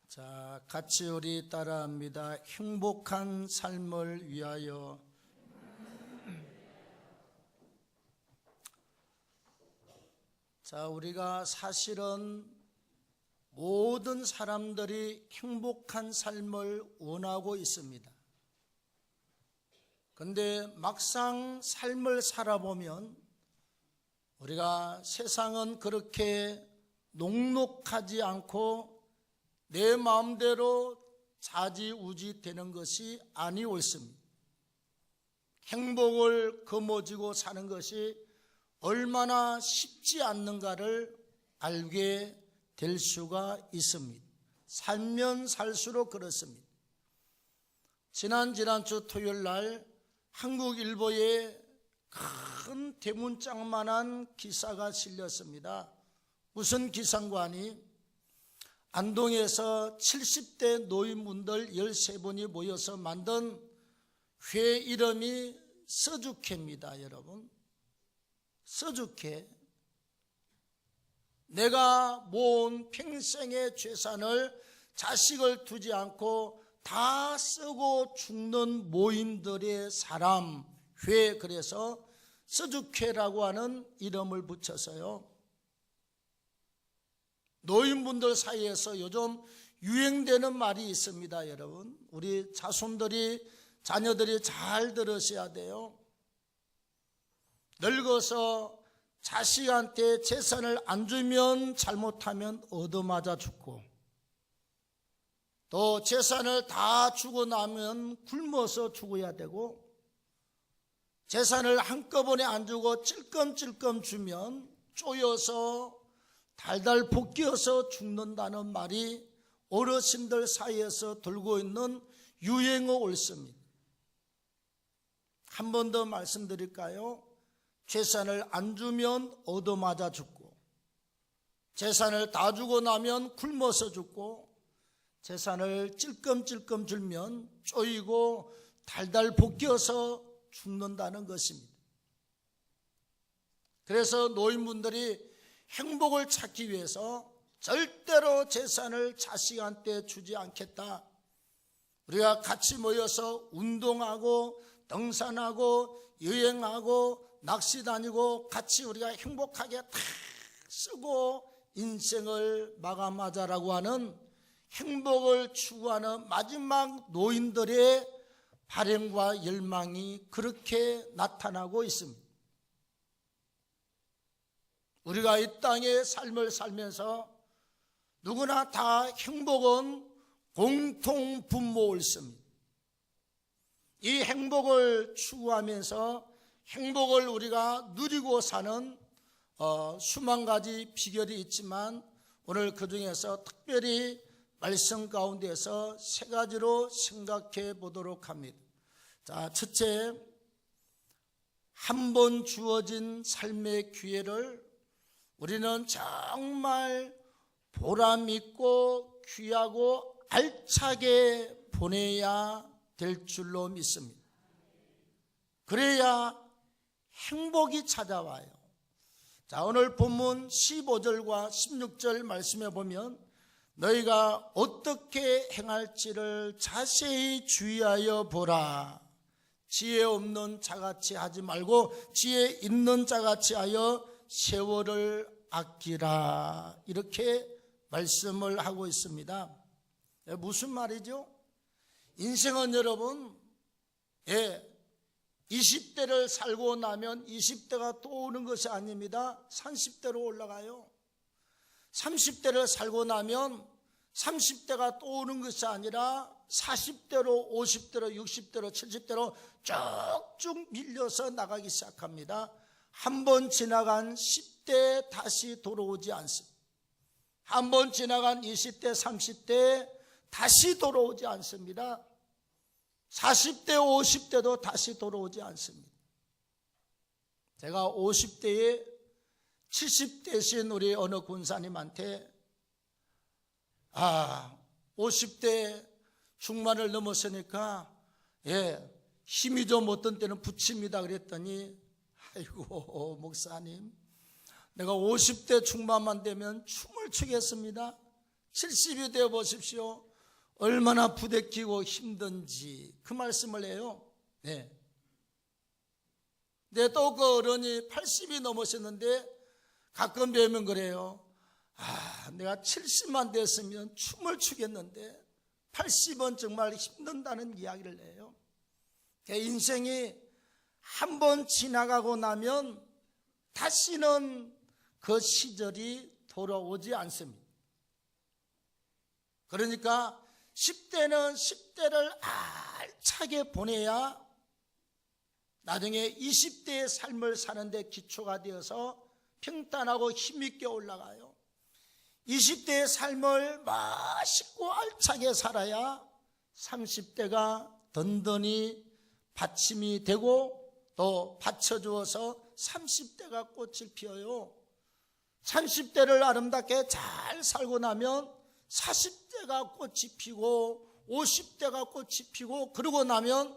자, 같이 우리 따라합니다. 행복한 삶을 위하여. 자, 우리가 사실은 모든 사람들이 행복한 삶을 원하고 있습니다. 근데 막상 삶을 살아보면 우리가 세상은 그렇게 녹록하지 않고 내 마음대로 좌지우지 되는 것이 아니옳습니다. 행복을 거머쥐고 사는 것이 얼마나 쉽지 않는가를 알게 될 수가 있습니다. 살면 살수록 그렇습니다. 지난주 토요일 날 한국일보에 큰 대문짝만한 기사가 실렸습니다. 무슨 기사인가니? 안동에서 70대 노인분들 13분이 모여서 만든 회 이름이 서주회입니다. 여러분, 서주회. 내가 모은 평생의 재산을 자식을 두지 않고 다 쓰고 죽는 모임들의 사람 회, 그래서 서주회라고 하는 이름을 붙여서요, 노인분들 사이에서 요즘 유행되는 말이 있습니다. 여러분, 우리 자녀들이 잘 들으셔야 돼요. 늙어서 자식한테 재산을 안 주면 잘못하면 얻어맞아 죽고, 또 재산을 다 주고 나면 굶어서 죽어야 되고, 재산을 한꺼번에 안 주고 찔끔찔끔 주면 쪼여서 달달 볶여서 죽는다는 말이 어르신들 사이에서 돌고 있는 유행어 옳습니다. 한 번 더 말씀드릴까요? 재산을 안 주면 얻어맞아 죽고, 재산을 다 주고 나면 굶어서 죽고, 재산을 찔끔찔끔 줄면 쪼이고 달달 볶여서 죽는다는 것입니다. 그래서 노인분들이 행복을 찾기 위해서 절대로 재산을 자식한테 주지 않겠다. 우리가 같이 모여서 운동하고 등산하고 여행하고 낚시 다니고 같이 우리가 행복하게 다 쓰고 인생을 마감하자라고 하는 행복을 추구하는 마지막 노인들의 발행과 열망이 그렇게 나타나고 있습니다. 우리가 이 땅의 삶을 살면서 누구나 다 행복은 공통분모일습니다. 이 행복을 추구하면서 행복을 우리가 누리고 사는 수만 가지 비결이 있지만, 오늘 그 중에서 특별히 말씀 가운데서 세 가지로 생각해 보도록 합니다. 자, 첫째, 한 번 주어진 삶의 기회를 우리는 정말 보람 있고 귀하고 알차게 보내야 될 줄로 믿습니다. 그래야 행복이 찾아와요. 자, 오늘 본문 15절과 16절 말씀해 보면, 너희가 어떻게 행할지를 자세히 주의하여 보라. 지혜 없는 자같이 하지 말고 지혜 있는 자같이 하여 세월을 아끼라. 이렇게 말씀을 하고 있습니다. 무슨 말이죠? 인생은 여러분, 20대를 살고 나면 20대가 또 오는 것이 아닙니다. 30대로 올라가요. 30대를 살고 나면 30대가 또 오는 것이 아니라 40대로 50대로 60대로 70대로 쭉쭉 밀려서 나가기 시작합니다. 한 번 지나간 10대 다시 돌아오지 않습니다. 한 번 지나간 20대 30대 다시 돌아오지 않습니다. 40대 50대도 다시 돌아오지 않습니다. 제가 50대에 70대신 우리 어느 군사님한테 50대 중반을 넘었으니까 힘이 좀 어떤 때는 붙입니다 그랬더니, 아이고 목사님, 내가 50대 중반만 되면 춤을 추겠습니다. 70이 되어 보십시오. 얼마나 부대끼고 힘든지 그 말씀을 해요. 네. 네, 또 그 어른이 80이 넘으셨는데 가끔 뵈면 그래요. 내가 70만 됐으면 춤을 추겠는데 80은 정말 힘든다는 이야기를 해요. 인생이 한 번 지나가고 나면 다시는 그 시절이 돌아오지 않습니다. 그러니까 10대는 10대를 알차게 보내야 나중에 20대의 삶을 사는데 기초가 되어서 평탄하고 힘있게 올라가요. 20대의 삶을 맛있고 알차게 살아야 30대가 든든히 받침이 되고 또 받쳐주어서 30대가 꽃을 피워요. 30대를 아름답게 잘 살고 나면 40대가 꽃이 피고 50대가 꽃이 피고 그러고 나면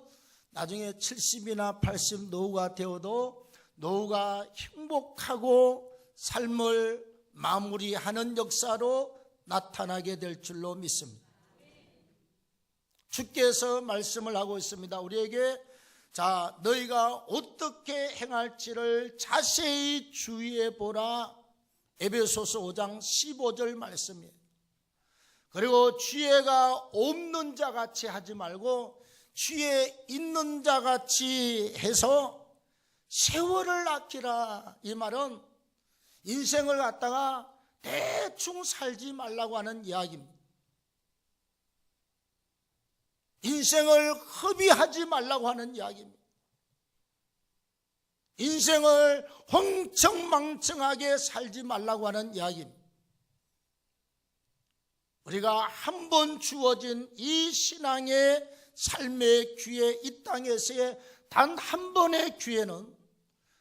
나중에 70이나 80 노후가 되어도 노후가 행복하고 삶을 마무리하는 역사로 나타나게 될 줄로 믿습니다. 주께서 말씀을 하고 있습니다. 우리에게 자, 너희가 어떻게 행할지를 자세히 주의해 보라. 에베소서 5장 15절 말씀이에요. 그리고 지혜가 없는 자같이 하지 말고 지혜 있는 자같이 해서 세월을 아끼라. 이 말은 인생을 갖다가 대충 살지 말라고 하는 이야기입니다. 인생을 허비하지 말라고 하는 이야기입니다. 인생을 흥청망청하게 살지 말라고 하는 이야기입니다. 우리가 한 번 주어진 이 신앙의 삶의 기회, 이 땅에서의 단 한 번의 기회는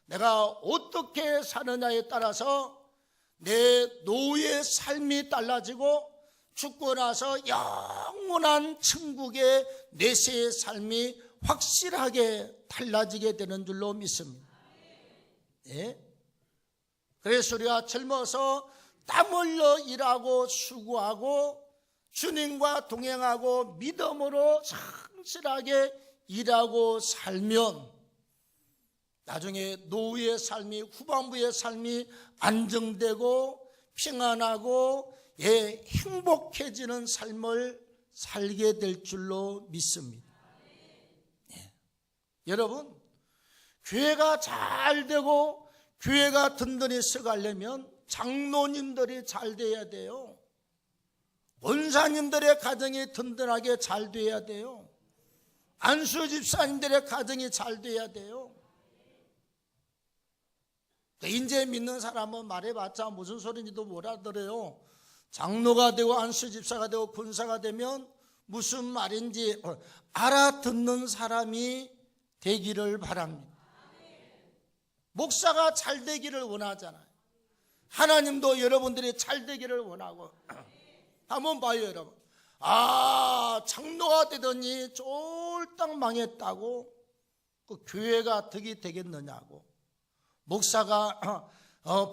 내가 어떻게 사느냐에 따라서 내 노후의 삶이 달라지고 죽고 나서 영원한 천국의 내세의 삶이 확실하게 달라지게 되는 줄로 믿습니다. 예? 그래서 우리가 젊어서 땀 흘려 일하고 수고하고 주님과 동행하고 믿음으로 성실하게 일하고 살면 나중에 노후의 삶이 후반부의 삶이 안정되고 평안하고 행복해지는 삶을 살게 될 줄로 믿습니다. 예. 여러분, 교회가 잘 되고 교회가 든든히 서가려면 장로님들이 잘 돼야 돼요. 권사님들의 가정이 든든하게 잘 돼야 돼요. 안수 집사님들의 가정이 잘 돼야 돼요. 인제 믿는 사람은 말해봤자 무슨 소리인지도 못 알아들어요. 장로가 되고 안수 집사가 되고 권사가 되면 무슨 말인지 알아듣는 사람이 되기를 바랍니다. 목사가 잘 되기를 원하잖아요. 하나님도 여러분들이 잘 되기를 원하고. 한번 봐요, 여러분. 장로가 되더니 쫄딱 망했다고 그 교회가 덕이 되겠느냐고. 목사가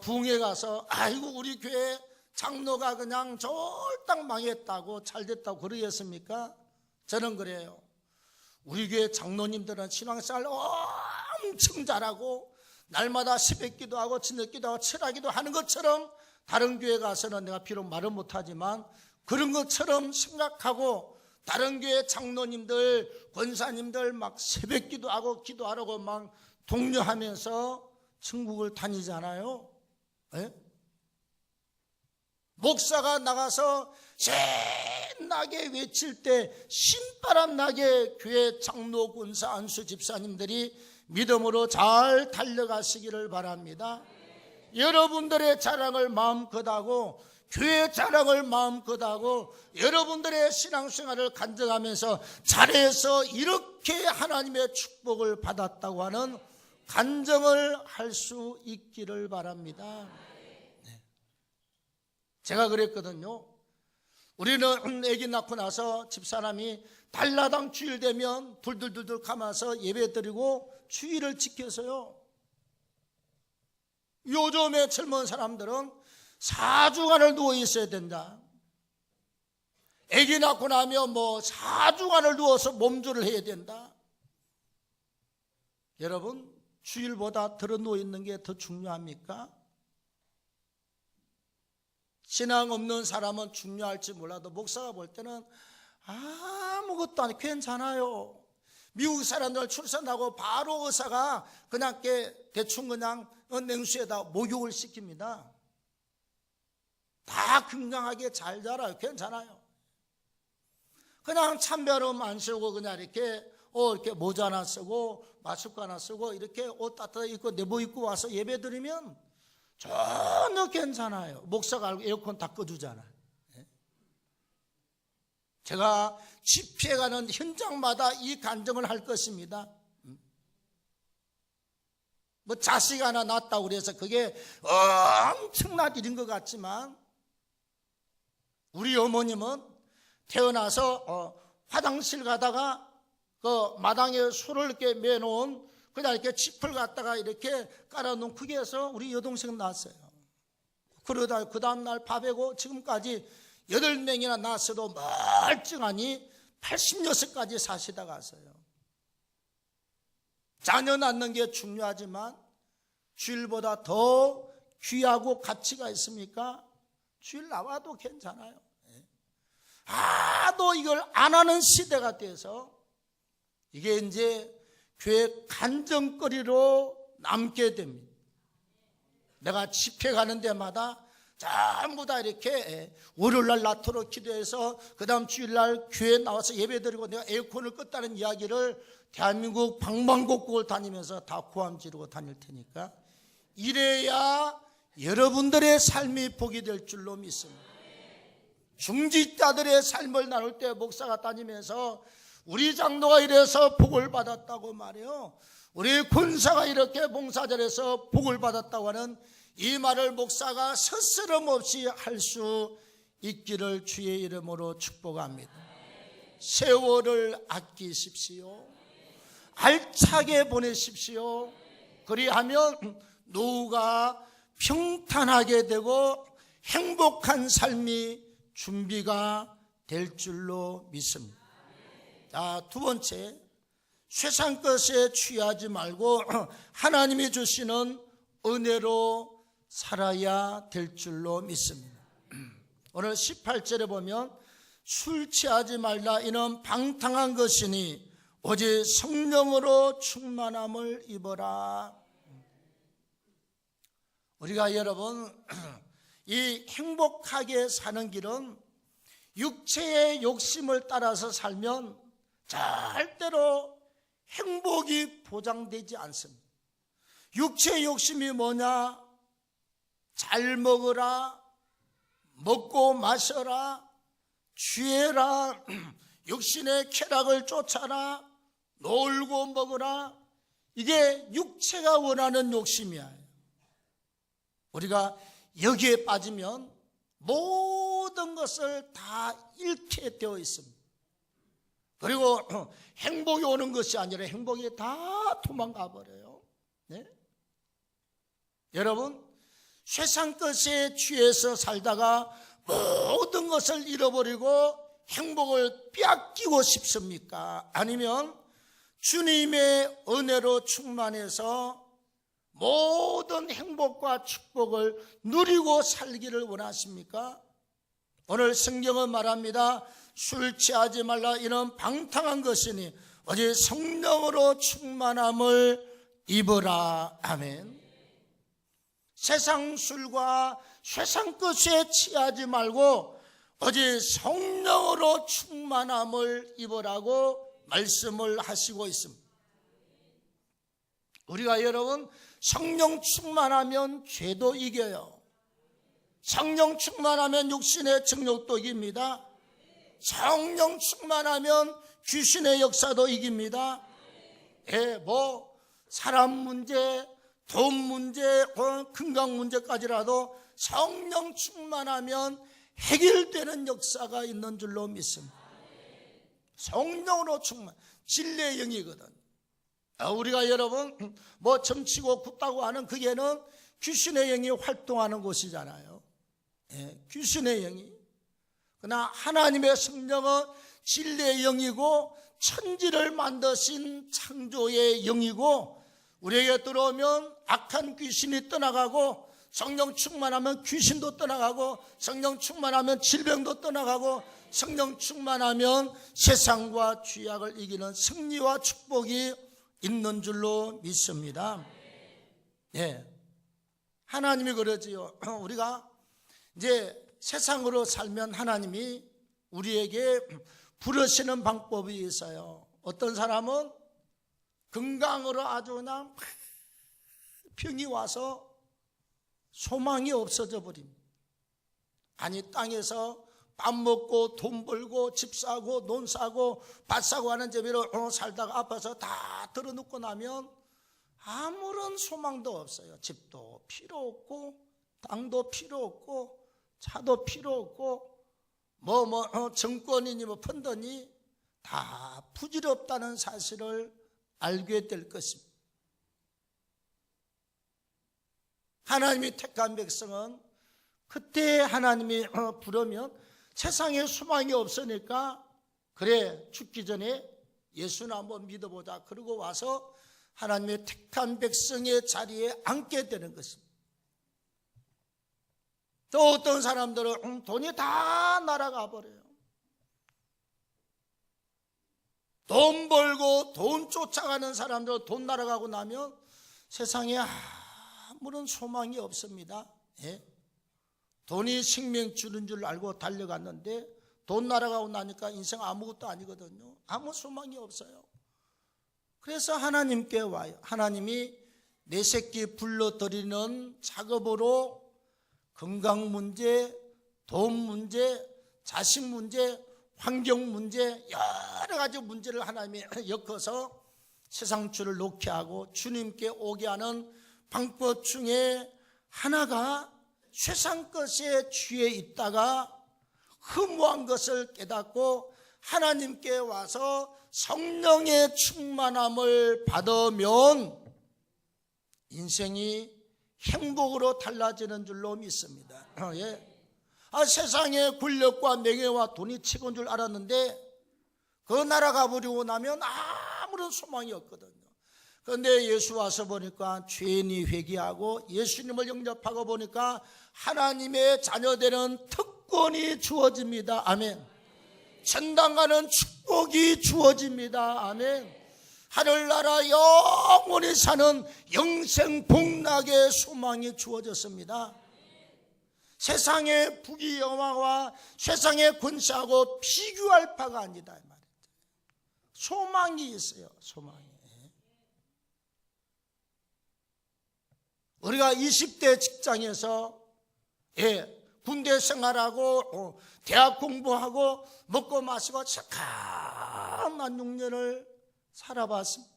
부흥회 가서 아이고 우리 교회 장로가 그냥 쫄딱 망했다고 잘 됐다고 그러겠습니까? 저는 그래요. 우리 교회 장로님들은 신앙생활 엄청 잘하고 날마다 새벽 기도하고 저녁 기도하고 철학기도 하는 것처럼 다른 교회 가서는 내가 비록 말은 못하지만 그런 것처럼 생각하고 다른 교회 장로님들 권사님들 막 새벽 기도하고 기도하라고 막 독려하면서 천국을 다니잖아요. 네? 목사가 나가서 신나게 외칠 때 신바람 나게 교회 장로 권사 안수 집사님들이 믿음으로 잘 달려가시기를 바랍니다. 여러분들의 자랑을 마음껏 하고 교회 자랑을 마음껏 하고 여러분들의 신앙생활을 간증하면서 잘해서 이렇게 하나님의 축복을 받았다고 하는 간증을 할 수 있기를 바랍니다. 네. 제가 그랬거든요. 우리는 아기 낳고 나서 집사람이 달라당 주일 되면 둘둘둘둘 감아서 예배 드리고 주일을 지켜서요. 요즘의 젊은 사람들은 4주간을 누워 있어야 된다. 아기 낳고 나면 4주간을 누워서 몸조를 해야 된다. 여러분, 주일보다 들어 누워 있는 게 더 중요합니까? 신앙 없는 사람은 중요할지 몰라도 목사가 볼 때는 아무것도 안 괜찮아요. 미국 사람들 출산하고 바로 의사가 그냥 대충 그냥 냉수에다 목욕을 시킵니다. 다 건강하게 잘 자라요. 괜찮아요. 그냥 참배름 안 쓰고 그냥 이렇게 모자 하나 쓰고 마스크 하나 쓰고 이렇게 옷 따뜻하게 입고 내복 입고 와서 예배 드리면 전혀 괜찮아요. 목사가 알고 에어컨 다 꺼주잖아요. 제가 집회가는 현장마다 이 간증을 할 것입니다. 자식 하나 낳았다고 그래서 그게 엄청난 일인 것 같지만 우리 어머님은 태어나서 화장실 가다가 그 마당에 술을 이렇게 매놓은 그냥 이렇게 짚을 갖다가 이렇게 깔아놓은 크기에서 우리 여동생 낳았어요. 그러다 그 다음날 밥에고 지금까지 8명이나 낳았어도 멀쩡하니 86까지 사시다 갔어요. 자녀 낳는 게 중요하지만 주일보다 더 귀하고 가치가 있습니까? 주일 나와도 괜찮아요. 하도 이걸 안 하는 시대가 돼서 이게 이제 교회 간증거리로 남게 됩니다. 내가 집회 가는 데마다 전부 다 이렇게 월요일날 낮도록 기도해서 그 다음 주일날 교회에 나와서 예배드리고 내가 에어컨을 껐다는 이야기를 대한민국 방방곡곡을 다니면서 다 고함 지르고 다닐 테니까 이래야 여러분들의 삶이 복이 될 줄로 믿습니다. 중직자들의 삶을 나눌 때 목사가 다니면서 우리 장로가 이래서 복을 받았다고 말해요. 우리 군사가 이렇게 봉사절에서 복을 받았다고 하는 이 말을 목사가 스스럼 없이 할 수 있기를 주의 이름으로 축복합니다. 세월을 아끼십시오. 알차게 보내십시오. 그리하면 노후가 평탄하게 되고 행복한 삶이 준비가 될 줄로 믿습니다. 자, 두 번째, 세상 것에 취하지 말고 하나님이 주시는 은혜로 살아야 될 줄로 믿습니다. 오늘 18절에 보면 술 취하지 말라 이는 방탕한 것이니 오직 성령으로 충만함을 입어라. 우리가 여러분 이 행복하게 사는 길은 육체의 욕심을 따라서 살면 절대로 행복이 보장되지 않습니다. 육체의 욕심이 뭐냐? 잘 먹어라, 먹고 마셔라, 취해라, 육신의 쾌락을 쫓아라, 놀고 먹어라. 이게 육체가 원하는 욕심이야. 우리가 여기에 빠지면 모든 것을 다 잃게 되어 있습니다. 그리고 행복이 오는 것이 아니라 행복이 다 도망가 버려요. 네? 여러분, 세상 것에 취해서 살다가 모든 것을 잃어버리고 행복을 빼앗기고 싶습니까? 아니면 주님의 은혜로 충만해서 모든 행복과 축복을 누리고 살기를 원하십니까? 오늘 성경은 말합니다. 술 취하지 말라 이는 방탕한 것이니 오직 성령으로 충만함을 입어라. 아멘. 세상 술과 세상 것에 취하지 말고 오직 성령으로 충만함을 입으라고 말씀을 하시고 있습니다. 우리가 여러분 성령 충만하면 죄도 이겨요. 성령 충만하면 육신의 정욕도 이깁니다. 성령 충만하면 귀신의 역사도 이깁니다. 사람 문제, 돈 문제, 건강 문제까지라도 성령 충만하면 해결되는 역사가 있는 줄로 믿습니다. 성령으로 충만, 진리의 영이거든. 우리가 여러분 점치고 굽다고 하는 그게는 귀신의 영이 활동하는 곳이잖아요. 귀신의 영이. 그러나 하나님의 성령은 진리의 영이고 천지를 만드신 창조의 영이고, 우리에게 들어오면 악한 귀신이 떠나가고, 성령 충만하면 귀신도 떠나가고, 성령 충만하면 질병도 떠나가고, 성령 충만하면 세상과 죄악을 이기는 승리와 축복이 있는 줄로 믿습니다. 예. 하나님이 그러지요. 우리가 이제 세상으로 살면 하나님이 우리에게 부르시는 방법이 있어요. 어떤 사람은 건강으로 아주 그냥 병이 와서 소망이 없어져 버립니다. 아니, 땅에서 밥 먹고 돈 벌고 집 사고 논 사고 밭 사고 하는 재미로 살다가 아파서 다 들어눕고 나면 아무런 소망도 없어요. 집도 필요 없고 땅도 필요 없고 차도 필요 없고 정권이니 펀드니 다 부질없다는 사실을 알게 될 것입니다. 하나님이 택한 백성은 그때 하나님이 부르면 세상에 소망이 없으니까, 그래 죽기 전에 예수는 한번 믿어보자, 그러고 와서 하나님의 택한 백성의 자리에 앉게 되는 것입니다. 또 어떤 사람들은 돈이 다 날아가 버려요. 돈 벌고 돈 쫓아가는 사람들, 돈 날아가고 나면 세상에 아무런 소망이 없습니다. 예? 돈이 생명 주는 줄 알고 달려갔는데 돈 날아가고 나니까 인생 아무것도 아니거든요. 아무 소망이 없어요. 그래서 하나님께 와요. 하나님이 내 새끼 불러들이는 작업으로 건강 문제, 돈 문제, 자식 문제, 환경 문제, 여러 가지 문제를 하나님이 엮어서 세상 줄을 놓게 하고 주님께 오게 하는 방법 중에 하나가 세상 것에 취해 있다가 허무한 것을 깨닫고 하나님께 와서 성령의 충만함을 받으면 인생이 행복으로 달라지는 줄로 믿습니다. 예. 세상에 권력과 명예와 돈이 최고인 줄 알았는데 그 나라 가버리고 나면 아무런 소망이 없거든요. 그런데 예수 와서 보니까 죄인이 회개하고 예수님을 영접하고 보니까 하나님의 자녀되는 특권이 주어집니다. 아멘. 천당 가는 축복이 주어집니다. 아멘. 하늘나라 영원히 사는 영생 복락의 소망이 주어졌습니다. 세상의 부귀영화와 세상의 권세하고 비교할 바가 아니다, 이 말이죠. 소망이 있어요. 소망이. 우리가 20대 직장에서 군대 생활하고 대학 공부하고 먹고 마시고 착한 6년을 살아봤습니다.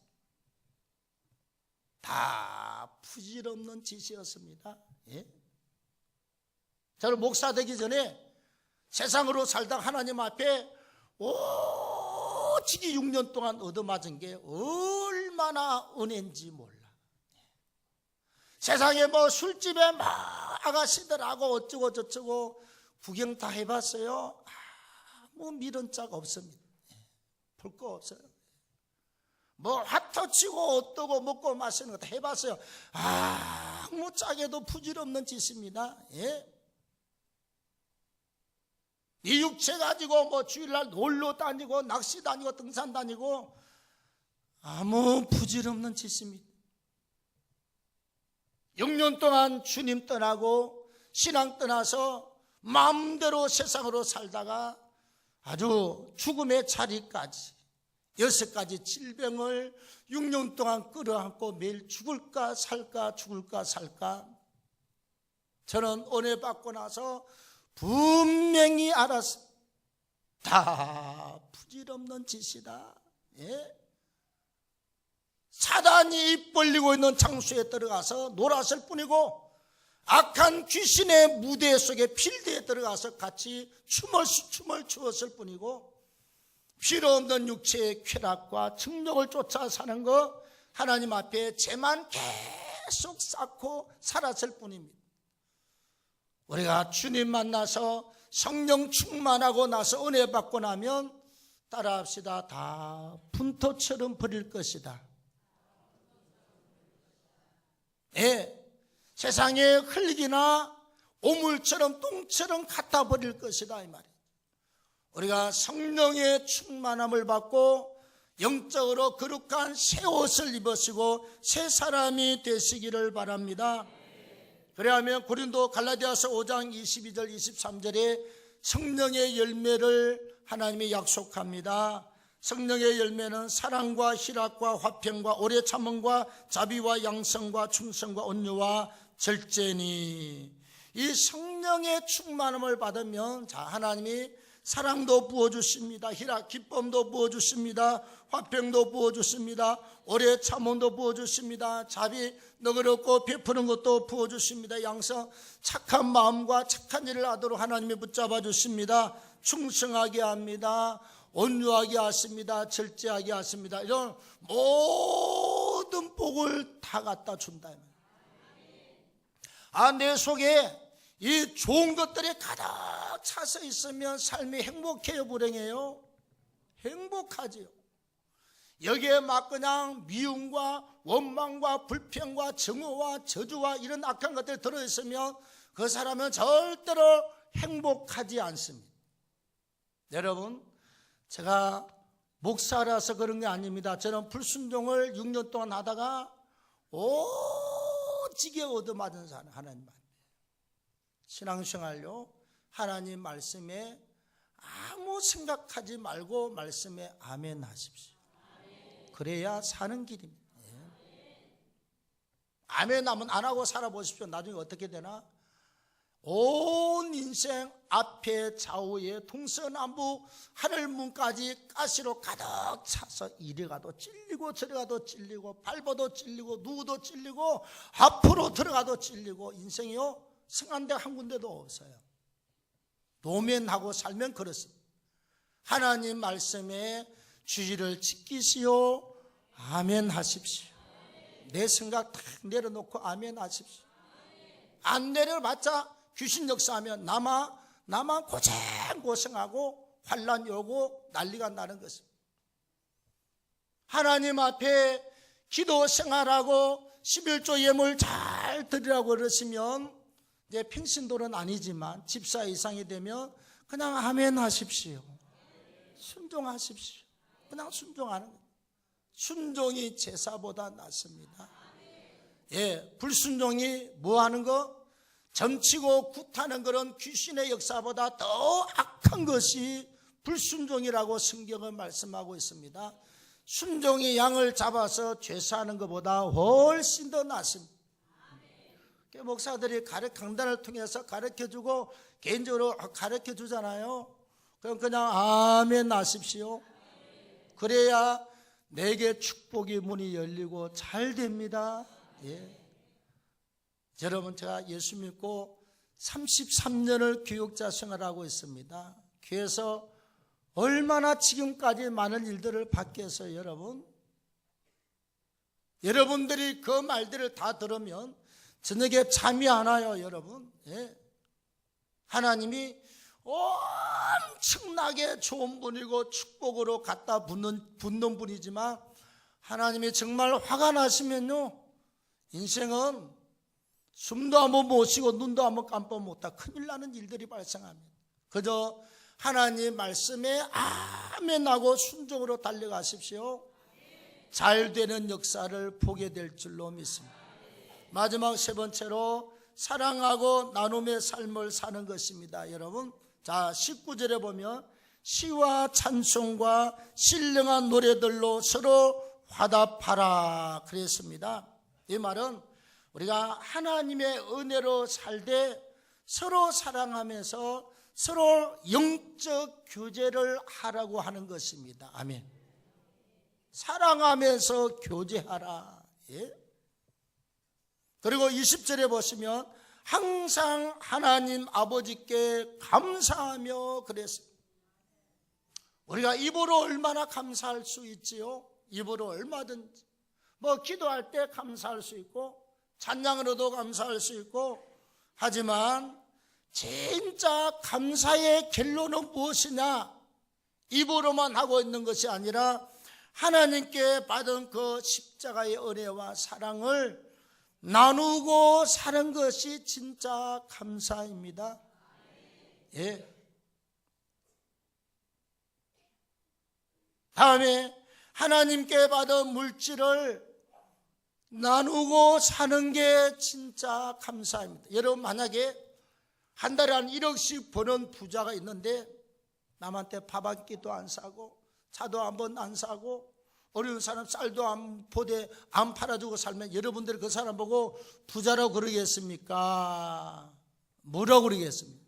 다 부질없는 짓이었습니다. 예? 저는 목사 되기 전에 세상으로 살다 하나님 앞에 오직이 6년 동안 얻어맞은 게 얼마나 은혜인지 몰라. 세상에 술집에 아가씨들하고 어쩌고 저쩌고 구경 다 해봤어요. 아무 미련 짝 없습니다. 볼 거 없어요. 화터치고 어떠고 먹고 마시는 거 다 해봤어요. 아무 짝에도 부질없는 짓입니다. 예? 이 육체 가지고 주일날 놀러 다니고 낚시 다니고 등산 다니고 아무 부질없는 짓입니다. 6년 동안 주님 떠나고 신앙 떠나서 마음대로 세상으로 살다가 아주 죽음의 자리까지 6가지 질병을 6년 동안 끌어안고 매일 죽을까 살까 죽을까 살까. 저는 은혜 받고 나서 분명히 알았어. 다 부질없는 짓이다. 예? 사단이 입 벌리고 있는 장소에 들어가서 놀았을 뿐이고 악한 귀신의 무대 속에 필드에 들어가서 같이 춤을 추었을 뿐이고 필요 없는 육체의 쾌락과 정욕을 쫓아 사는 거 하나님 앞에 죄만 계속 쌓고 살았을 뿐입니다. 우리가 주님 만나서 성령 충만하고 나서 은혜 받고 나면 따라합시다. 다 분토처럼 버릴 것이다. 세상에 흙이나 오물처럼 똥처럼 갖다 버릴 것이다 이 말이에요. 우리가 성령의 충만함을 받고 영적으로 거룩한 새 옷을 입으시고 새 사람이 되시기를 바랍니다. 그래야면 고린도 갈라디아서 5장 22절 23절에 성령의 열매를 하나님이 약속합니다. 성령의 열매는 사랑과 희락과 화평과 오래 참음과 자비와 양성과 충성과 온유와 절제니. 이 성령의 충만함을 받으면 하나님이 사랑도 부어주십니다. 희락, 기쁨도 부어주십니다. 화평도 부어주십니다. 오래 참음도 부어주십니다. 자비, 너그럽고 베푸는 것도 부어주십니다. 양성, 착한 마음과 착한 일을 하도록 하나님이 붙잡아 주십니다. 충성하게 합니다. 온유하게 하십니다. 절제하게 하십니다. 이런 모든 복을 다 갖다 준다. 내 속에 이 좋은 것들이 가득 차서 있으면 삶이 행복해요, 불행해요? 행복하지요. 여기에 막 그냥 미움과 원망과 불평과 증오와 저주와 이런 악한 것들이 들어있으면 그 사람은 절대로 행복하지 않습니다. 여러분, 제가 목사라서 그런 게 아닙니다. 저는 불순종을 6년 동안 하다가 오지게 얻어맞은 사람, 하나님 말. 신앙생활요, 하나님 말씀에 아무 생각하지 말고 말씀에 아멘 하십시오. 그래야 사는 길입니다. 아멘 하면 안 하고 살아보십시오. 나중에 어떻게 되나? 온 인생 앞에 좌우에 동서남북 하늘문까지 가시로 가득 차서 이리 가도 찔리고 저리 가도 찔리고 밟아도 찔리고 누워도 찔리고 앞으로 들어가도 찔리고 인생이요 승한 데 한 군데도 없어요. 노면하고 살면 그렇습니다. 하나님 말씀에 주의를 지키시오. 아멘 하십시오. 내 생각 다 내려놓고 아멘 하십시오. 안 내려봤자 귀신 역사하면 나만 고생하고 환난 오고 난리가 나는 것입니다. 하나님 앞에 기도 생활하고 11조 예물 잘 드리라고 그러시면 이제 평신도는 아니지만 집사 이상이 되면 그냥 아멘 하십시오. 순종하십시오. 그냥 순종하는 거예요. 순종이 제사보다 낫습니다. 불순종이 뭐 하는 거? 점치고 굿하는 그런 귀신의 역사보다 더 악한 것이 불순종이라고 성경은 말씀하고 있습니다. 순종이 양을 잡아서 죄사하는 것보다 훨씬 더 낫습니다. 목사들이 강단을 통해서 가르쳐주고 개인적으로 가르쳐주잖아요. 그럼 그냥 아멘 하십시오. 그래야 내게 축복의 문이 열리고 잘 됩니다. 여러분, 제가 예수 믿고 33년을 교육자 생활하고 있습니다. 교회에서 얼마나 지금까지 많은 일들을 받겠어요, 여러분? 여러분들이 그 말들을 다 들으면 저녁에 잠이 안 와요, 여러분. 하나님이 엄청나게 좋은 분이고 축복으로 갖다 붙는 분이지만 하나님이 정말 화가 나시면요, 인생은 숨도 한번 못 쉬고 눈도 한번 깜빡 못하고 큰일 나는 일들이 발생합니다. 그저 하나님 말씀에 아멘하고 순종으로 달려가십시오. 잘 되는 역사를 보게 될 줄로 믿습니다. 마지막 세 번째로 사랑하고 나눔의 삶을 사는 것입니다. 여러분, 자 19절에 보면 시와 찬송과 신령한 노래들로 서로 화답하라 그랬습니다. 이 말은 우리가 하나님의 은혜로 살되 서로 사랑하면서 서로 영적 교제를 하라고 하는 것입니다. 아멘. 사랑하면서 교제하라. 그리고 20절에 보시면 항상 하나님 아버지께 감사하며 그랬습니다. 우리가 입으로 얼마나 감사할 수 있지요? 입으로 얼마든지 기도할 때 감사할 수 있고 찬양으로도 감사할 수 있고, 하지만 진짜 감사의 결론은 무엇이냐? 입으로만 하고 있는 것이 아니라 하나님께 받은 그 십자가의 은혜와 사랑을 나누고 사는 것이 진짜 감사입니다. 예. 다음에 하나님께 받은 물질을 나누고 사는 게 진짜 감사입니다. 여러분, 만약에 한 달에 한 1억씩 버는 부자가 있는데 남한테 밥 한 끼도 안 사고 차도 한 번 안 사고 어려운 사람 쌀도 안 팔아주고 살면 여러분들이 그 사람 보고 부자라고 그러겠습니까? 뭐라고 그러겠습니까?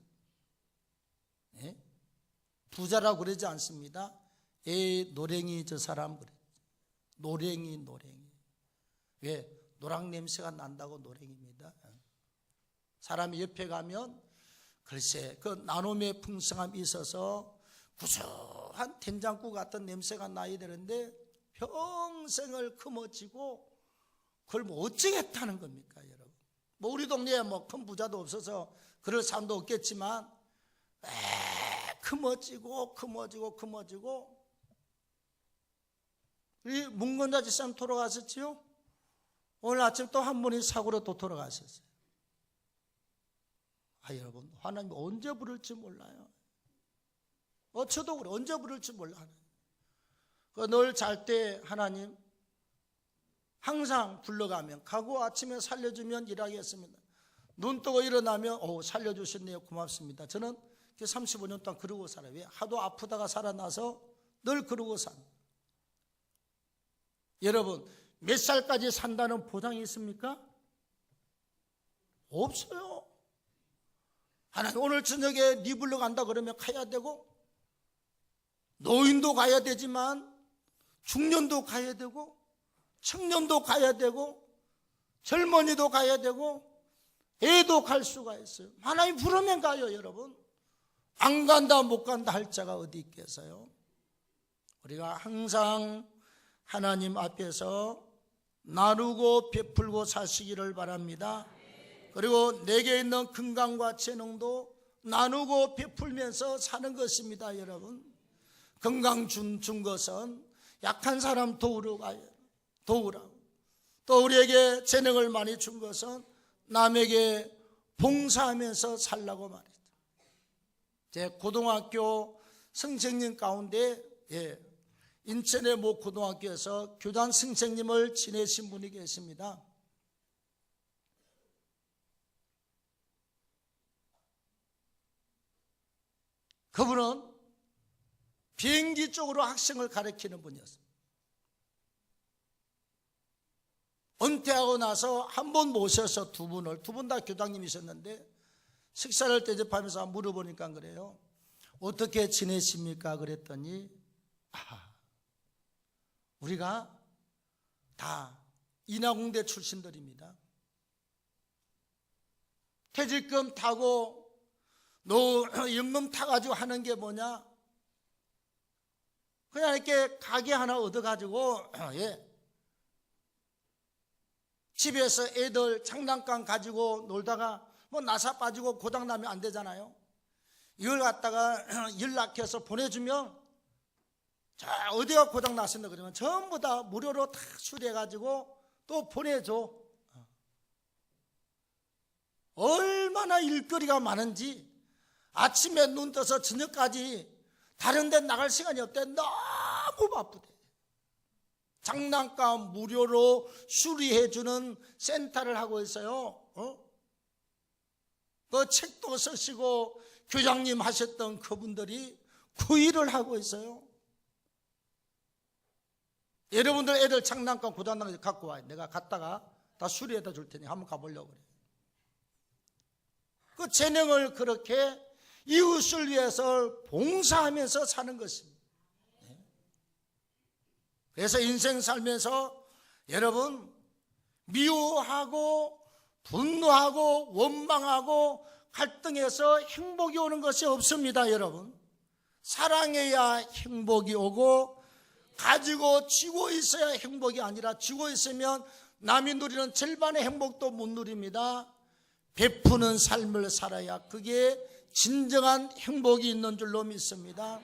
네? 부자라고 그러지 않습니다. 에이, 노랭이 저 사람 그래. 노랭이. 왜? 노랑 냄새가 난다고 노랭입니다. 사람이 옆에 가면 글쎄 그 나눔의 풍성함이 있어서 구수한 된장국 같은 냄새가 나야 되는데 평생을 금어지고 그걸 뭐 어쩌겠다는 겁니까, 여러분? 뭐 우리 동네에 뭐 큰 부자도 없어서 그럴 사람도 없겠지만 금어지고 우리 문건자 집사님 돌아가셨지요? 오늘 아침 또 한 분이 사고로 또 돌아가셨어요. 여러분, 하나님 언제 부를지 몰라요. 저도 그래, 언제 부를지 몰라요. 늘 잘 때 하나님 항상 불러가면 가고 아침에 살려주면 일하겠습니다. 눈 뜨고 일어나면 살려주셨네요, 고맙습니다. 저는 35년 동안 그러고 살아요. 왜? 하도 아프다가 살아나서 늘 그러고 삽니다. 여러분, 몇 살까지 산다는 보장이 있습니까? 없어요. 하나님 오늘 저녁에 리블러 간다 그러면 가야 되고, 노인도 가야 되지만 중년도 가야 되고, 청년도 가야 되고, 젊은이도 가야 되고, 애도 갈 수가 있어요. 하나님 부르면 가요, 여러분. 안 간다 못 간다 할 자가 어디 있겠어요? 우리가 항상 하나님 앞에서 나누고 베풀고 사시기를 바랍니다. 그리고 내게 있는 건강과 재능도 나누고 베풀면서 사는 것입니다, 여러분. 건강 준 것은 약한 사람 도우라고. 또 우리에게 재능을 많이 준 것은 남에게 봉사하면서 살라고 말이죠. 제 고등학교 선생님 가운데 인천의 모 고등학교에서 교장 선생님을 지내신 분이 계십니다. 그분은 비행기 쪽으로 학생을 가르치는 분이었습니다. 은퇴하고 나서 한 번 모셔서 두 분 다 교장님이셨는데 식사를 대접하면서 물어보니까 그래요. 어떻게 지내십니까? 그랬더니 우리가 다 인하공대 출신들입니다. 퇴직금 타고 연금 타가지고 하는 게 뭐냐? 그냥 이렇게 가게 하나 얻어가지고 집에서 애들 장난감 가지고 놀다가 뭐 나사 빠지고 고장나면 안 되잖아요. 이걸 갖다가 연락해서 보내주면 자 어디가 고장났습니다 그러면 전부 다 무료로 다 수리해가지고 또 보내줘. 얼마나 일거리가 많은지 아침에 눈 떠서 저녁까지 다른 데 나갈 시간이 없대. 너무 바쁘대. 장난감 무료로 수리해주는 센터를 하고 있어요. 그 책도 쓰시고 교장님 하셨던 그분들이 그 일을 하고 있어요. 여러분들 애들 장난감 고장난 거 갖고 와요. 내가 갔다가 다 수리해다 줄 테니 한번 가보려고 그래요. 그 재능을 그렇게 이웃을 위해서 봉사하면서 사는 것입니다. 그래서 인생 살면서 여러분 미워하고 분노하고 원망하고 갈등해서 행복이 오는 것이 없습니다. 여러분 사랑해야 행복이 오고 가지고 쥐고 있어야 행복이 아니라 쥐고 있으면 남이 누리는 절반의 행복도 못 누립니다. 베푸는 삶을 살아야 그게 진정한 행복이 있는 줄로 믿습니다.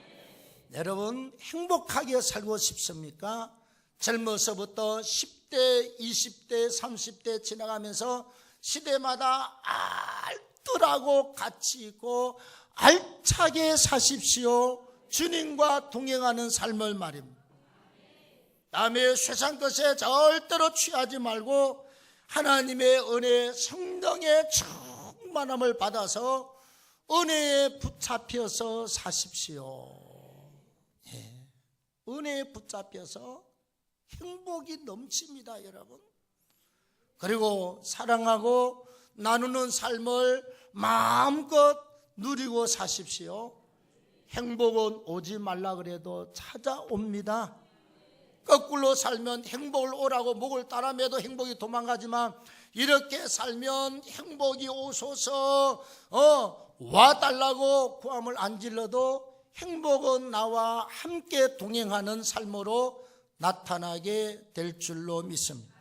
여러분, 행복하게 살고 싶습니까? 젊어서부터 10대, 20대, 30대 지나가면서 시대마다 알뜰하고 가치 있고 알차게 사십시오. 주님과 동행하는 삶을 말입니다. 남의 세상 것에 절대로 취하지 말고 하나님의 은혜, 성령의 충만함을 받아서 은혜에 붙잡혀서 사십시오. 은혜에 붙잡혀서 행복이 넘칩니다, 여러분. 그리고 사랑하고 나누는 삶을 마음껏 누리고 사십시오. 행복은 오지 말라 그래도 찾아옵니다. 거꾸로 살면 행복을 오라고 목을 따라 매도 행복이 도망가지만 이렇게 살면 행복이 오소서 와달라고 고함을 안 질러도 행복은 나와 함께 동행하는 삶으로 나타나게 될 줄로 믿습니다.